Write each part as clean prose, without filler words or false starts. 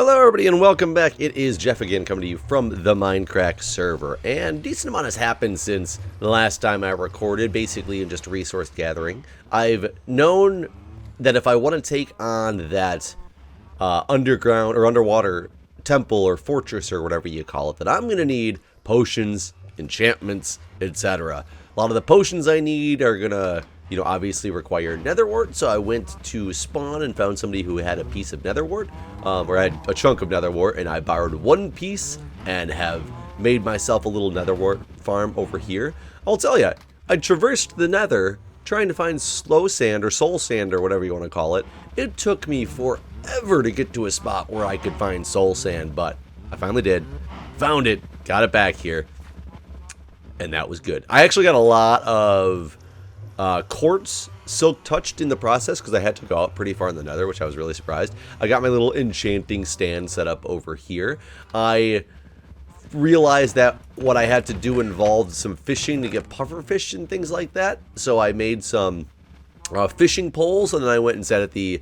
Hello everybody and welcome back. It is Jeff again coming to you from the Mindcrack server, and a decent amount has happened since the last time I recorded, basically in just resource gathering. I've known that if I want to take on that underground or underwater temple or fortress or whatever you call it, that I'm going to need potions, enchantments, etc. A lot of the potions I need are going to, obviously require netherwort, so I went to spawn and found somebody who had a piece of netherwort, or had a chunk of netherwort, and I borrowed one piece and have made myself a little netherwort farm over here. I'll tell you, I traversed the nether trying to find slow sand or soul sand or whatever you want to call it. It took me forever to get to a spot where I could find soul sand, but I finally did. Found it, got it back here, and that was good. I actually got a lot of quartz silk touched in the process because I had to go out pretty far in the nether, which I was really surprised. I got my little enchanting stand set up over here. I realized that what I had to do involved some fishing to get pufferfish and things like that, so I made some fishing poles, and then I went and sat at the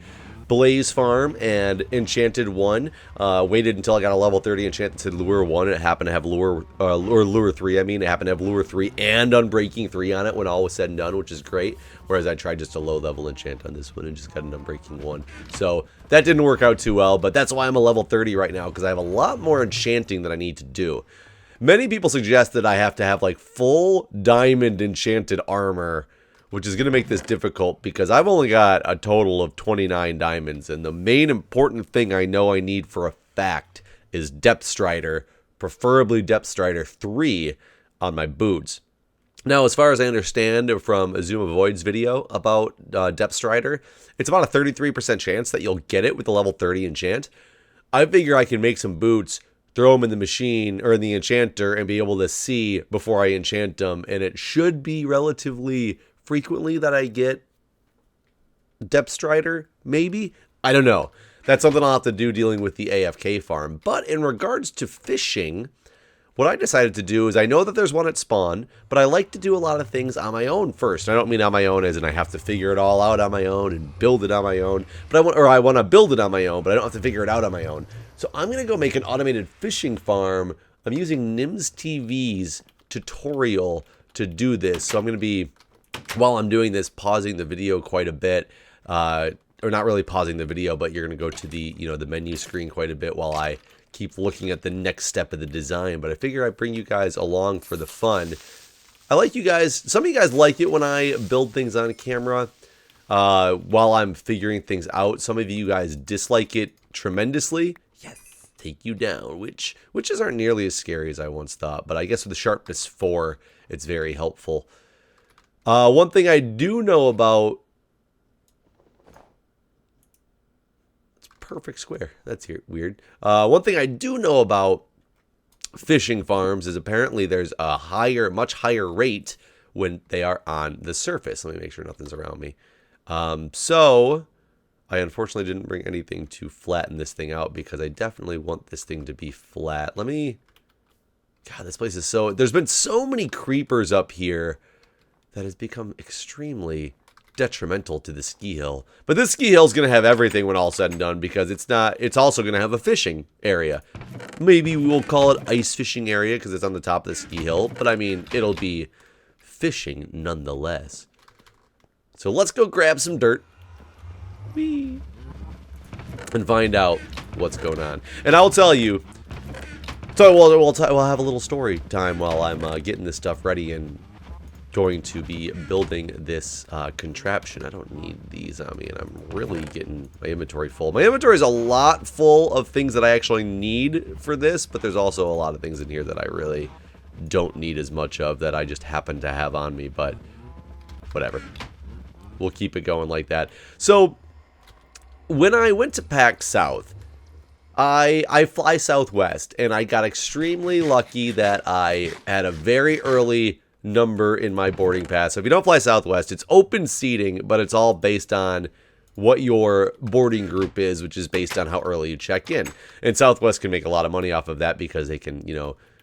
Blaze farm and enchanted one. Waited until I got a level 30 enchanted lure 1, and it happened to have lure 3. It happened to have lure 3 and unbreaking 3 on it when all was said and done, which is great. Whereas I tried just a low level enchant on this one and just got an unbreaking 1. So that didn't work out too well, but that's why I'm a level 30 right now, because I have a lot more enchanting that I need to do. Many people suggest that I have to have like full diamond enchanted armor, which is going to make this difficult because I've only got a total of 29 diamonds, and the main important thing I know I need for a fact is Depth Strider, preferably Depth Strider 3 on my boots. Now, as far as I understand from Azuma Void's video about Depth Strider, it's about a 33% chance that you'll get it with the level 30 enchant. I figure I can make some boots, throw them in the machine or in the enchanter, and be able to see before I enchant them, and it should be relatively frequently that I get Depth Strider, maybe? I don't know. That's something I'll have to do dealing with the AFK farm. But in regards to fishing, what I decided to do is, I know that there's one at spawn, but I like to do a lot of things on my own first. I don't mean on my own as in I have to figure it all out on my own and build it on my own, but I want to build it on my own, but I don't have to figure it out on my own. So I'm going to go make an automated fishing farm. I'm using Nims TV's tutorial to do this. So I'm going to be, while I'm doing this, pausing the video quite a bit, or not really pausing the video, but you're going to go to the, the menu screen quite a bit while I keep looking at the next step of the design. But I figure I'd bring you guys along for the fun. I like you guys, some of you guys like it when I build things on camera while I'm figuring things out. Some of you guys dislike it tremendously. Yes, take you down, witches aren't nearly as scary as I once thought, but I guess with the sharpness 4, it's very helpful. One thing I do know about, it's perfect square. That's weird. One thing I do know about fishing farms is apparently there's a much higher rate when they are on the surface. Let me make sure nothing's around me. So I unfortunately didn't bring anything to flatten this thing out because I definitely want this thing to be flat. God, this place is so, there's been so many creepers up here that has become extremely detrimental to the ski hill. But this ski hill is going to have everything when all said and done, because it's also going to have a fishing area. Maybe we'll call it ice fishing area because it's on the top of the ski hill, but I mean, it'll be fishing nonetheless. So let's go grab some dirt. Whee! And find out what's going on. And I'll tell you, so we'll have a little story time while I'm getting this stuff ready and going to be building this contraption. I don't need these on me, and I'm really getting my inventory full. My inventory is a lot full of things that I actually need for this, but there's also a lot of things in here that I really don't need as much of, that I just happen to have on me, but whatever. We'll keep it going like that. So when I went to PAX South, I fly Southwest, and I got extremely lucky that I had a very early number in my boarding pass. So if you don't fly Southwest, it's open seating, but it's all based on what your boarding group is, which is based on how early you check in. And Southwest can make a lot of money off of that because they can,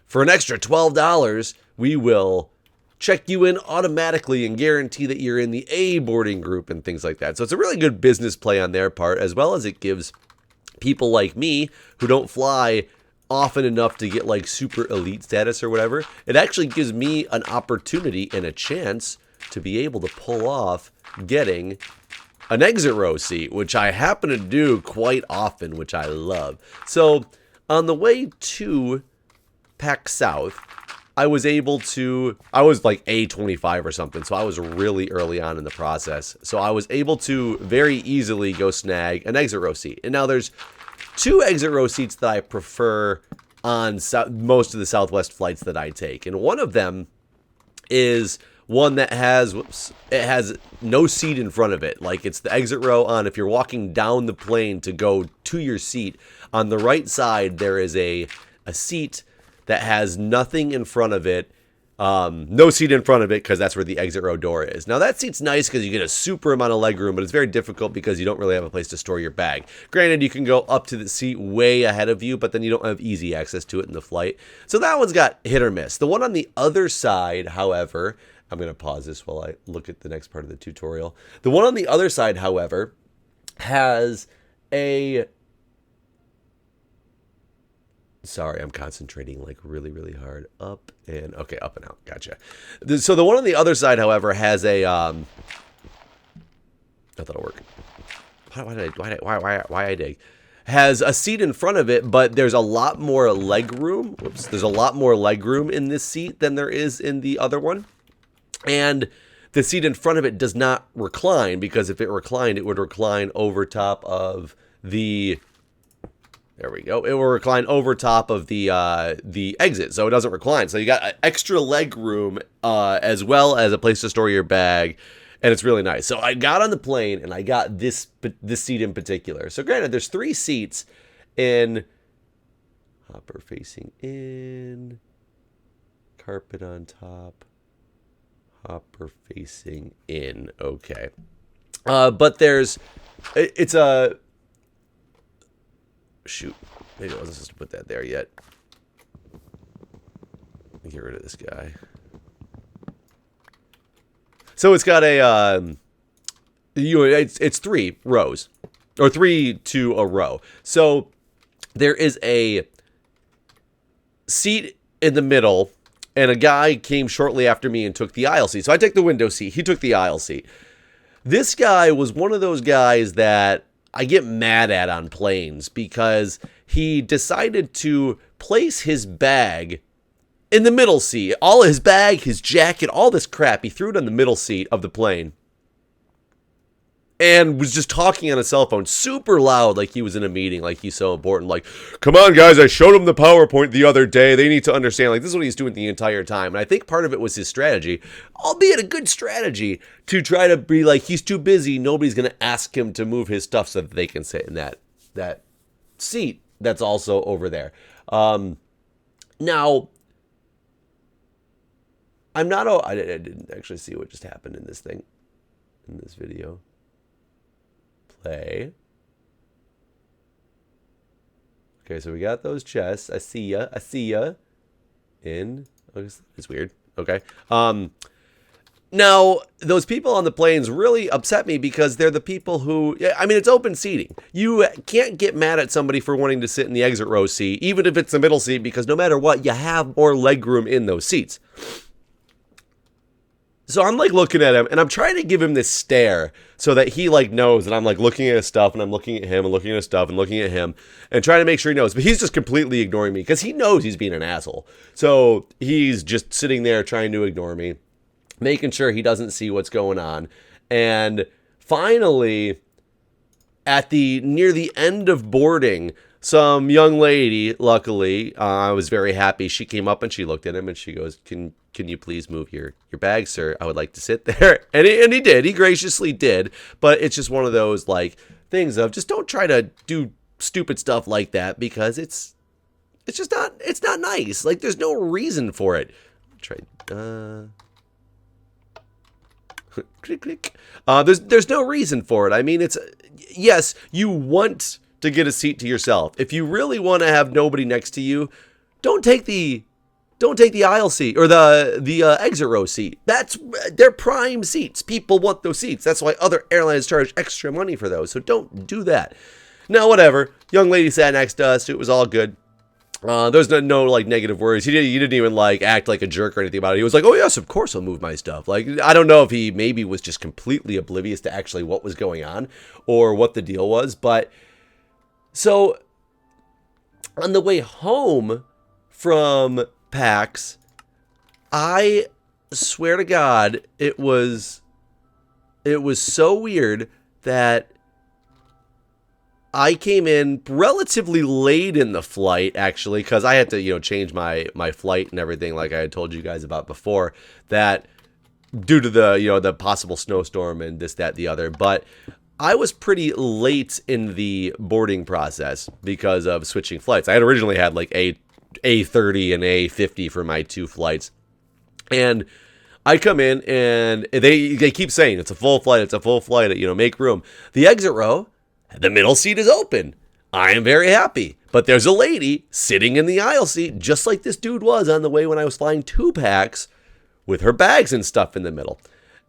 for an extra $12, we will check you in automatically and guarantee that you're in the A boarding group and things like that. So it's a really good business play on their part, as well as it gives people like me who don't fly often enough to get like super elite status or whatever, it actually gives me an opportunity and a chance to be able to pull off getting an exit row seat, which I happen to do quite often, which I love. So on the way to PAC South, I was able to, I was like A25 or something, so I was really early on in the process. So I was able to very easily go snag an exit row seat. And now there's 2 exit row seats that I prefer on most of the Southwest flights that I take. And one of them is one that has, it has no seat in front of it. Like it's the exit row on, if you're walking down the plane to go to your seat, on the right side there is a seat that has nothing in front of it, no seat in front of it, because that's where the exit row door is. Now that seat's nice because you get a super amount of leg room, but it's very difficult because you don't really have a place to store your bag. Granted, you can go up to the seat way ahead of you, but then you don't have easy access to it in the flight. So that one's got hit or miss. The one on the other side, however, I'm going to pause this while I look at the next part of the tutorial. The one on the other side, however, has a... Sorry, I'm concentrating like really, really hard. Up and, okay, up and out. Gotcha. So the one on the other side, however, has a, not that'll work. Why I dig? Has a seat in front of it, but there's a lot more leg room. Whoops. There's a lot more leg room in this seat than there is in the other one. And the seat in front of it does not recline, because if it reclined, it would recline over top of the... There we go. It will recline over top of the exit, so it doesn't recline. So you got extra leg room as well as a place to store your bag, and it's really nice. So I got on the plane, and I got this seat in particular. So granted, there's 3 seats in hopper facing in, carpet on top, hopper facing in. Okay. But it's a... Shoot, maybe I wasn't supposed to put that there yet. Let me get rid of this guy. So it's got a, it's 3 rows, or 3 to a row. So there is a seat in the middle, and a guy came shortly after me and took the aisle seat. So I took the window seat. He took the aisle seat. This guy was one of those guys that I get mad at on planes, because he decided to place his bag in the middle seat. All his bag, his jacket, all this crap, he threw it on the middle seat of the plane. And was just talking on a cell phone super loud, like he was in a meeting, like he's so important. Like, come on, guys, I showed him the PowerPoint the other day. They need to understand. Like, this is what he's doing the entire time. And I think part of it was his strategy, albeit a good strategy, to try to be like, he's too busy. Nobody's going to ask him to move his stuff so that they can sit in that seat that's also over there. Now, I'm not... I didn't actually see what just happened in this thing, in this video. Play. Okay, so we got those chests. I see ya. I see ya. In. Oh, it's weird. Okay. Now, those people on the planes really upset me, because they're the people who... I mean, it's open seating. You can't get mad at somebody for wanting to sit in the exit row seat, even if it's the middle seat, because no matter what, you have more leg room in those seats. So I'm like looking at him, and I'm trying to give him this stare so that he like knows that I'm like looking at his stuff, and I'm looking at him and looking at his stuff and looking at him and trying to make sure he knows. But he's just completely ignoring me, because he knows he's being an asshole. So he's just sitting there trying to ignore me, making sure he doesn't see what's going on. And finally, at near the end of boarding, some young lady, luckily, I was very happy, she came up and she looked at him and she goes, can you please move your bag, sir? I would like to sit there. And he did. He graciously did. But it's just one of those like things of just don't try to do stupid stuff like that, because it's just not, it's not nice. Like, there's no reason for it. Try click click. There's no reason for it. I mean, it's, yes, you want to get a seat to yourself. If you really want to have nobody next to you, don't take the aisle seat or the exit row seat. They're prime seats. People want those seats. That's why other airlines charge extra money for those. So don't do that. Now, whatever. Young lady sat next to us. It was all good. There's no like negative words. He didn't even like act like a jerk or anything about it. He was like, "Oh yes, of course I'll move my stuff." Like, I don't know if he maybe was just completely oblivious to actually what was going on or what the deal was. But so on the way home from PAX, I swear to God, it was so weird that I came in relatively late in the flight, actually, because I had to, change my flight and everything, like I had told you guys about before, that due to the possible snowstorm and this, that, the other. But I was pretty late in the boarding process because of switching flights. I had originally had like A30 and A50 for my 2 flights. And I come in and they keep saying it's a full flight, make room. The exit row, the middle seat is open. I am very happy. But there's a lady sitting in the aisle seat, just like this dude was on the way when I was flying 2 PAX, with her bags and stuff in the middle.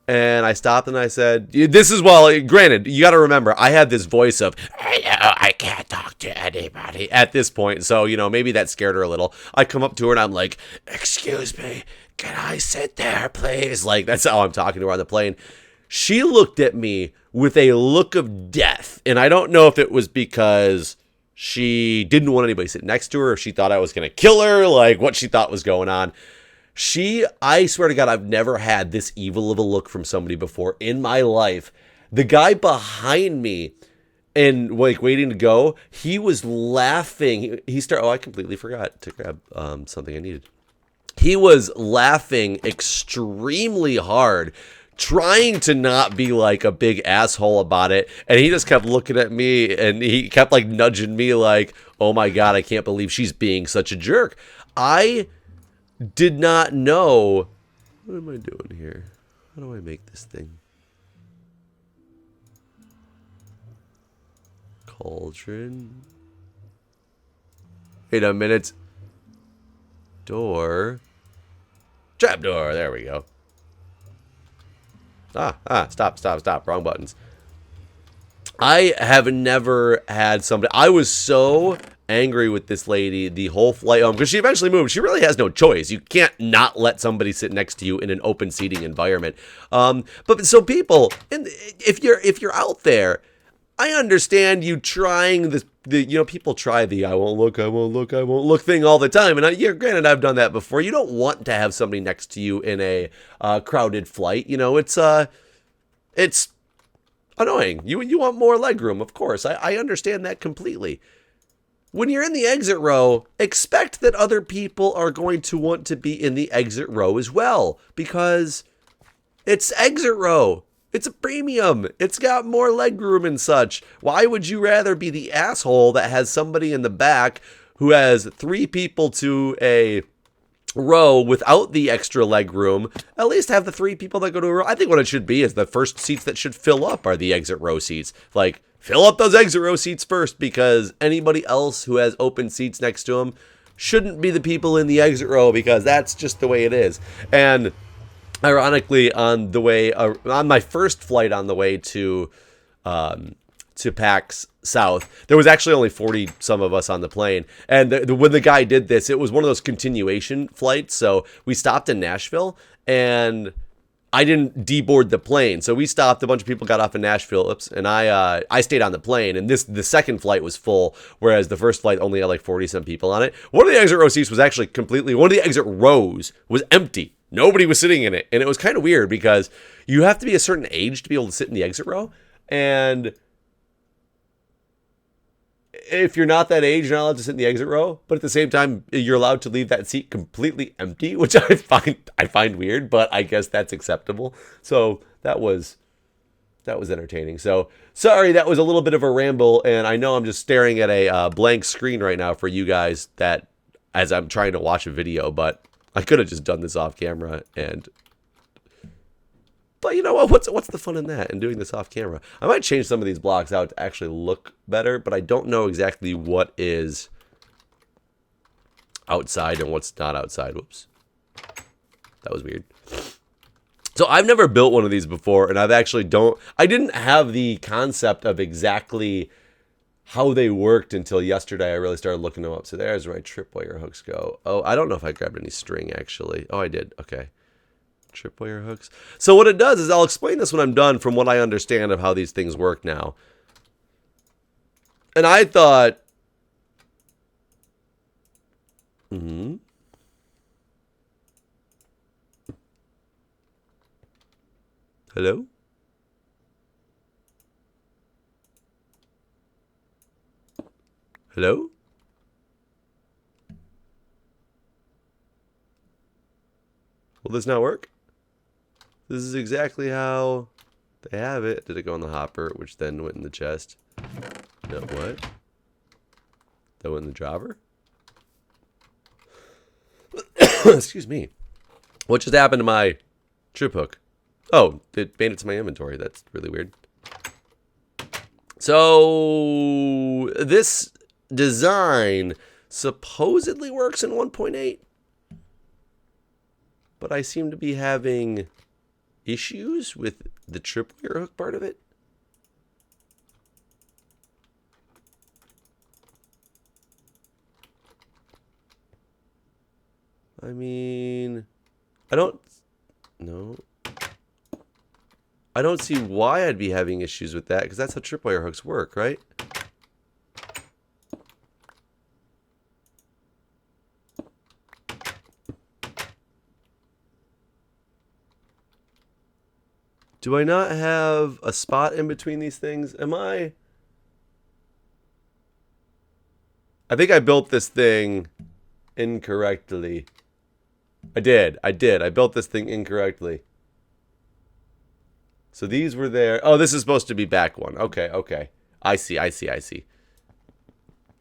And I stopped and I said, granted, you got to remember, I had this voice of, I can't talk to anybody at this point. So, maybe that scared her a little. I come up to her and I'm like, excuse me, can I sit there, please? Like, that's how I'm talking to her on the plane. She looked at me with a look of death. And I don't know if it was because she didn't want anybody sitting next to her, or if she thought I was going to kill her, like what she thought was going on. I swear to God, I've never had this evil of a look from somebody before in my life. The guy behind me and like waiting to go, he was laughing. I completely forgot to grab something I needed. He was laughing extremely hard, trying to not be like a big asshole about it. And he just kept looking at me and he kept like nudging me like, oh my God, I can't believe she's being such a jerk. I did not know. What am I doing here? How do I make this thing? Cauldron. Wait a minute. Door. Trapdoor. There we go. Stop. Wrong buttons. I have never had somebody. I was so angry with this lady the whole flight home because she eventually moved. She really has no choice. You can't not let somebody sit next to you in an open seating environment. But so people, and if you're out there, I understand you trying people try the I won't look thing all the time. And granted, I've done that before. You don't want to have somebody next to you in a crowded flight. It's annoying. You want more legroom, of course. I understand that completely. When you're in the exit row, expect that other people are going to want to be in the exit row as well, because it's exit row. It's a premium. It's got more legroom and such. Why would you rather be the asshole that has somebody in the back who has 3 people to a row without the extra legroom? At least have the 3 people that go to a row. I think what it should be is the first seats that should fill up are the exit row seats. Like, fill up those exit row seats first, because anybody else who has open seats next to them shouldn't be the people in the exit row, because that's just the way it is. And ironically, on my first flight on the way to PAX South, there was actually only 40 some of us on the plane. And when the guy did this, it was one of those continuation flights. So we stopped in Nashville and I didn't deboard the plane. So we stopped, a bunch of people got off in Nashville, and I stayed on the plane, and the second flight was full, whereas the first flight only had like 40 some people on it. One of the exit row seats was actually one of the exit rows was empty. Nobody was sitting in it. And it was kind of weird because you have to be a certain age to be able to sit in the exit row. And if you're not that age, you're not allowed to sit in the exit row. But at the same time, you're allowed to leave that seat completely empty, which I find weird, but I guess that's acceptable. So that was entertaining. So sorry, that was a little bit of a ramble. And I know I'm just staring at a blank screen right now for you guys as I'm trying to watch a video, but I could have just done this off camera, but you know what? What's the fun in that, and doing this off camera? I might change some of these blocks out to actually look better, but I don't know exactly what is outside and what's not outside. Whoops. That was weird. So I've never built one of these before, and I didn't have the concept of exactly how they worked until yesterday. I really started looking them up. So there's where my tripwire hooks go. Oh, I don't know if I grabbed any string, actually. Oh, I did. Okay. Tripwire hooks. So what it does is, I'll explain this when I'm done from what I understand of how these things work now. And I thought... Hello? Hello? Will this not work? This is exactly how they have it. Did it go in the hopper, which then went in the chest? No, what? That went in the dropper? Excuse me. What just happened to my trip hook? Oh, it made it to my inventory. That's really weird. So, this design supposedly works in 1.8. But I seem to be having issues with the tripwire hook part of it. I mean, I don't see why I'd be having issues with that, because that's how tripwire hooks work, right? Do I not have a spot in between these things? I think I built this thing incorrectly. I did. I built this thing incorrectly. So these were there. Oh, this is supposed to be back one. Okay. I see. You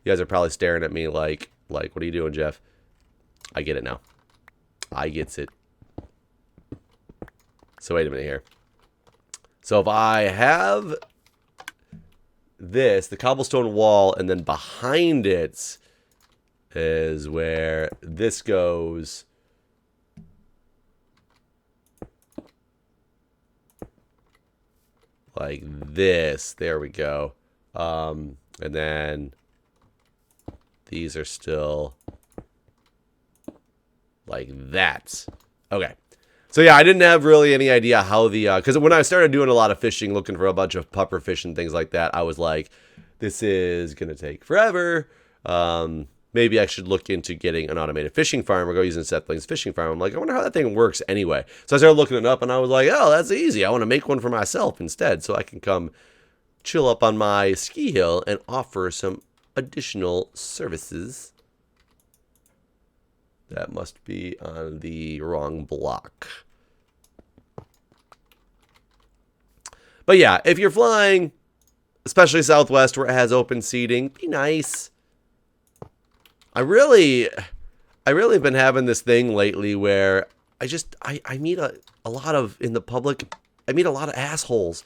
guys are probably staring at me like, what are you doing, Jeff? I get it now. I gets it. So wait a minute here. So if I have this, the cobblestone wall, and then behind it is where this goes. Like this. There we go. And then these are still like that. Okay. So yeah, I didn't have really any idea how the, because when I started doing a lot of fishing, looking for a bunch of puffer fish and things like that, I was like, this is going to take forever. Maybe I should look into getting an automated fishing farm or go using Sethling's fishing farm. I'm like, I wonder how that thing works anyway. So I started looking it up and I was like, oh, that's easy. I want to make one for myself instead so I can come chill up on my ski hill and offer some additional services. That must be on the wrong block. But yeah, if you're flying, especially Southwest where it has open seating, be nice. I really been having this thing lately where I meet a lot of, in the public, I meet a lot of assholes.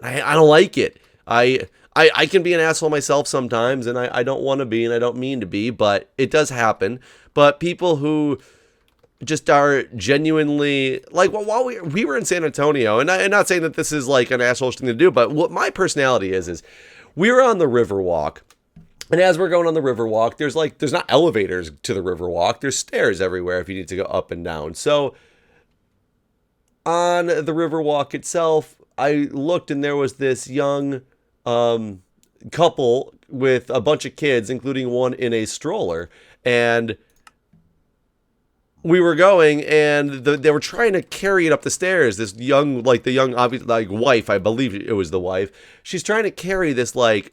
I don't like it. I can be an asshole myself sometimes, and I don't want to be, and I don't mean to be, but it does happen. But people who just are genuinely, like, well, while we were in San Antonio, and I'm not saying that this is like an asshole thing to do, but what my personality is we were on the Riverwalk, and as we're going on the Riverwalk, there's not elevators to the Riverwalk, there's stairs everywhere if you need to go up and down. So on the Riverwalk itself, I looked and there was this young couple with a bunch of kids, including one in a stroller, and we were going, and they were trying to carry it up the stairs. This young, obvious, wife, I believe it was the wife. She's trying to carry this, like,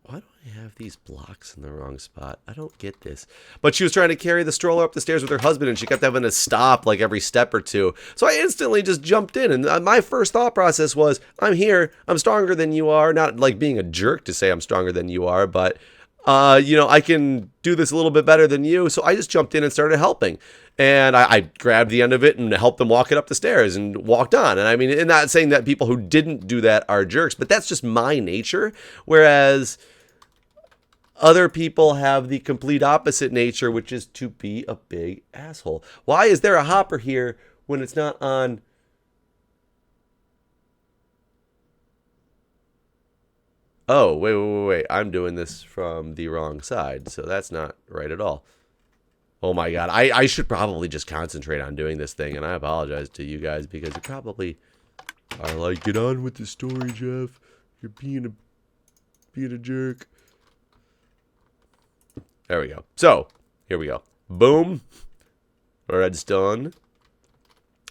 why do I have these blocks in the wrong spot? I don't get this. But she was trying to carry the stroller up the stairs with her husband, and she kept having to stop, like, every step or two. So I instantly just jumped in, and my first thought process was, I'm here, I'm stronger than you are. Not, like, being a jerk to say I'm stronger than you are, but I can do this a little bit better than you. So I just jumped in and started helping. And I grabbed the end of it and helped them walk it up the stairs and walked on. And I mean, and not saying that people who didn't do that are jerks, but that's just my nature. Whereas other people have the complete opposite nature, which is to be a big asshole. Why is there a hopper here when it's not on? Oh, wait. I'm doing this from the wrong side, so that's not right at all. Oh my god, I should probably just concentrate on doing this thing, and I apologize to you guys because you probably are like, get on with the story, Jeff. You're being a jerk. There we go. So, here we go. Boom. Redstone.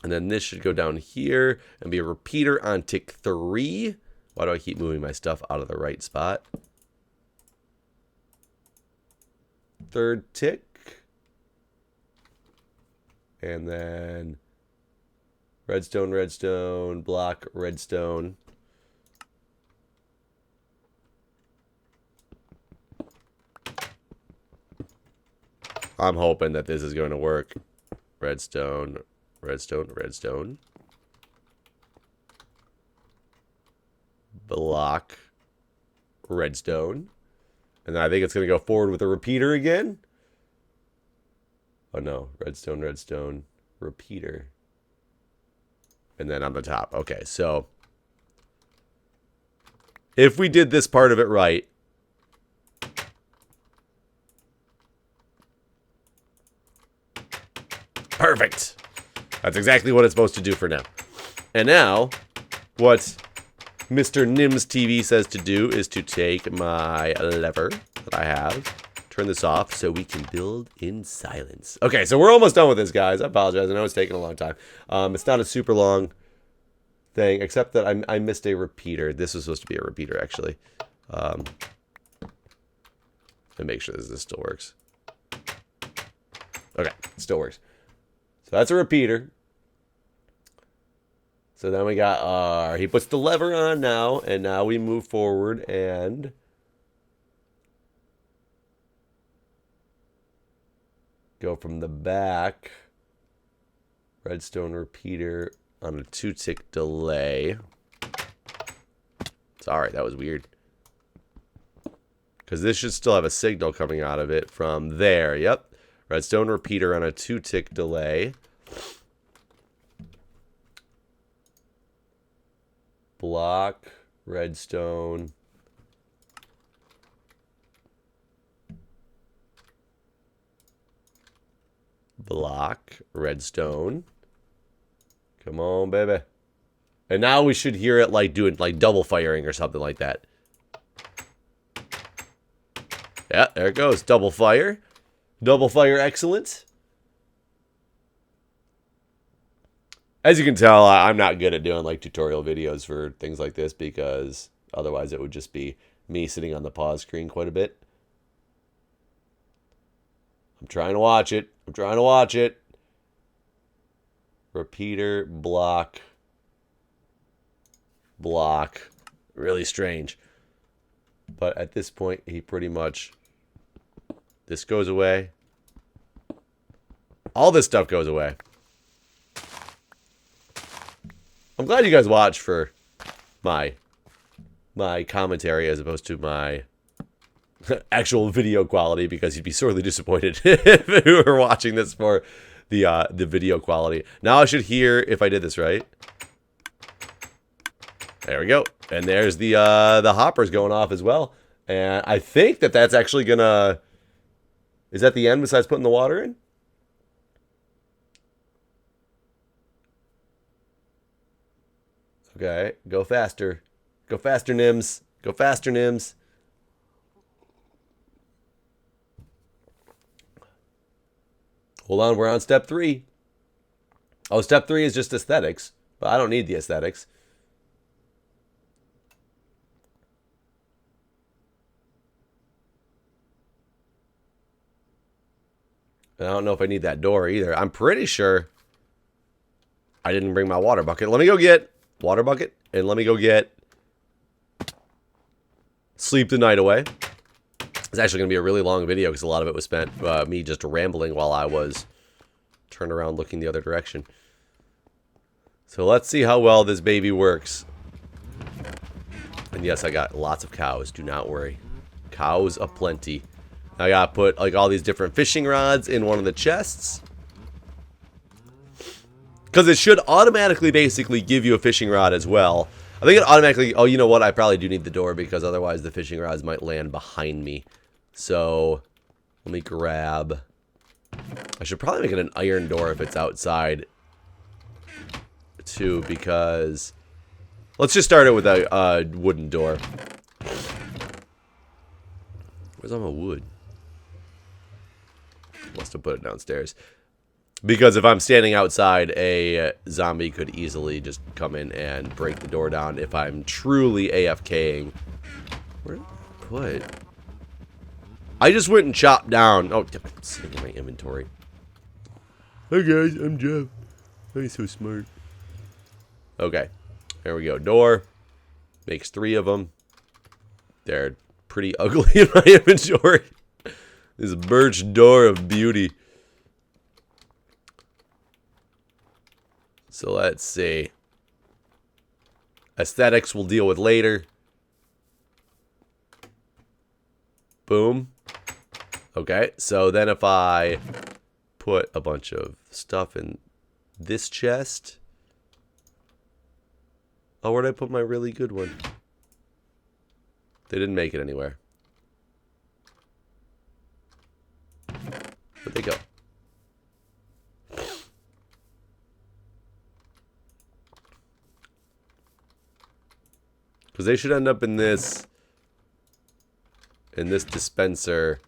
And then this should go down here and be a repeater on tick 3. Why do I keep moving my stuff out of the right spot? Third tick. And then redstone, block, redstone. I'm hoping that this is going to work. Redstone. Block, redstone. And then I think it's going to go forward with a repeater again. Oh no, redstone, repeater. And then on the top. Okay, so if we did this part of it right, perfect. That's exactly what it's supposed to do for now. And now, what Mr. Nims TV says to do is to take my lever that I have, turn this off so we can build in silence. Okay, so we're almost done with this, guys. I apologize. I know it's taking a long time. It's not a super long thing, except that I missed a repeater. This was supposed to be a repeater, actually. And make sure this still works. Okay, it still works. So that's a repeater. So then we got our... He puts the lever on now, and now we move forward and... go from the back. Redstone repeater on a 2-tick delay. Sorry, that was weird. Because this should still have a signal coming out of it from there. Yep. Redstone repeater on a 2-tick delay. Block, redstone. Block, redstone. Come on, baby. And now we should hear it like doing like double firing or something like that. Yeah, there it goes. Double fire. Double fire excellent. As you can tell, I'm not good at doing like tutorial videos for things like this because otherwise it would just be me sitting on the pause screen quite a bit. I'm trying to watch it. I'm trying to watch it. Repeater, block. Block. Really strange. But at this point, he pretty much... This goes away. All this stuff goes away. I'm glad you guys watch for my commentary as opposed to my actual video quality, because you'd be sorely disappointed if you were watching this for the video quality. Now I should hear if I did this right. There we go. And there's the hoppers going off as well. And I think that that's actually gonna... Is that the end besides putting the water in? Okay, go faster. Go faster, Nims. Go faster, Nims. Hold on, we're on step 3. Oh, step 3 is just aesthetics. But I don't need the aesthetics. And I don't know if I need that door either. I'm pretty sure I didn't bring my water bucket. Let me go get water bucket. And let me go get sleep the night away. It's actually going to be a really long video because a lot of it was spent me just rambling while I was turned around looking the other direction. So let's see how well this baby works. And yes, I got lots of cows. Do not worry. Cows aplenty. I got to put like all these different fishing rods in one of the chests. Because it should automatically basically give you a fishing rod as well. I think it automatically... Oh, you know what? I probably do need the door because otherwise the fishing rods might land behind me. So, let me grab... I should probably make it an iron door if it's outside, too, because... Let's just start it with a wooden door. Where's all my wood? Must have put it downstairs. Because if I'm standing outside, a zombie could easily just come in and break the door down if I'm truly AFKing. Where did I put? I just went and chopped down. Oh, it's sitting in my inventory. Hi guys, I'm Jeff. I'm so smart. Okay, there we go. Door. Makes 3 of them. They're pretty ugly in my inventory. This birch door of beauty. So let's see. Aesthetics we'll deal with later. Boom. Okay, so then if I put a bunch of stuff in this chest. Oh, where'd I put my really good one? They didn't make it anywhere. Where'd they go? Because they should end up in this dispenser.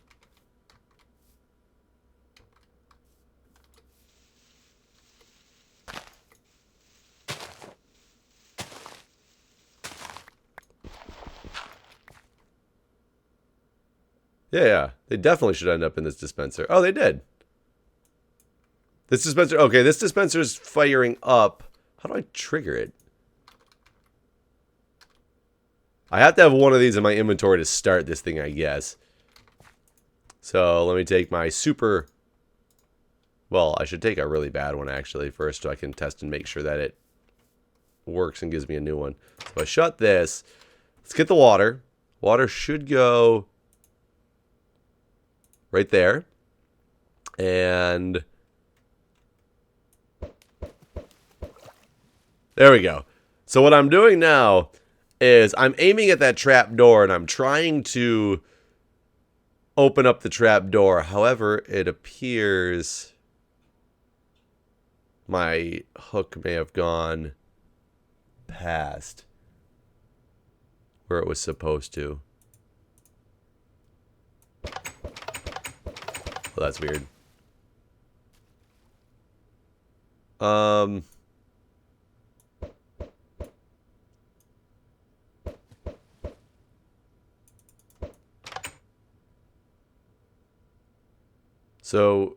Yeah, they definitely should end up in this dispenser. Oh, they did. This dispenser, okay, this dispenser is firing up. How do I trigger it? I have to have one of these in my inventory to start this thing, I guess. So let me take my super... Well, I should take a really bad one, actually, first, so I can test and make sure that it works and gives me a new one. So I shut this. Let's get the water. Water should go right there. And... there we go. So what I'm doing now is I'm aiming at that trap door and I'm trying to open up the trap door. However, it appears my hook may have gone past where it was supposed to. Well, that's weird. So,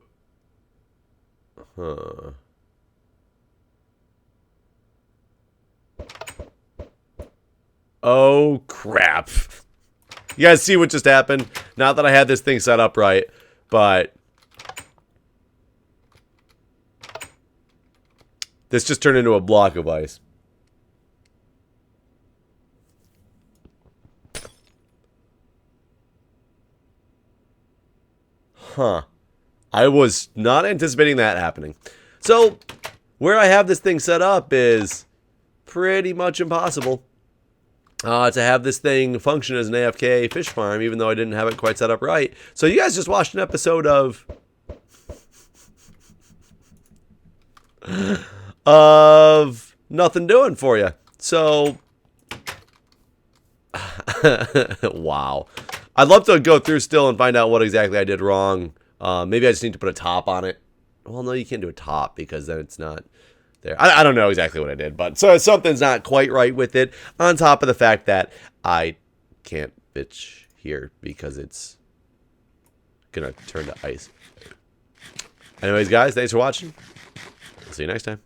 oh, crap. You guys see what just happened? Not that I had this thing set up right, but this just turned into a block of ice. Huh. I was not anticipating that happening. So, where I have this thing set up is pretty much impossible to have this thing function as an AFK fish farm, even though I didn't have it quite set up right. So you guys just watched an episode of nothing doing for you. So, wow. I'd love to go through still and find out what exactly I did wrong. Maybe I just need to put a top on it. Well, no, you can't do a top because then it's not there. I don't know exactly what I did, but so something's not quite right with it. On top of the fact that I can't bitch here because it's gonna turn to ice. Anyways, guys, thanks for watching. I'll see you next time.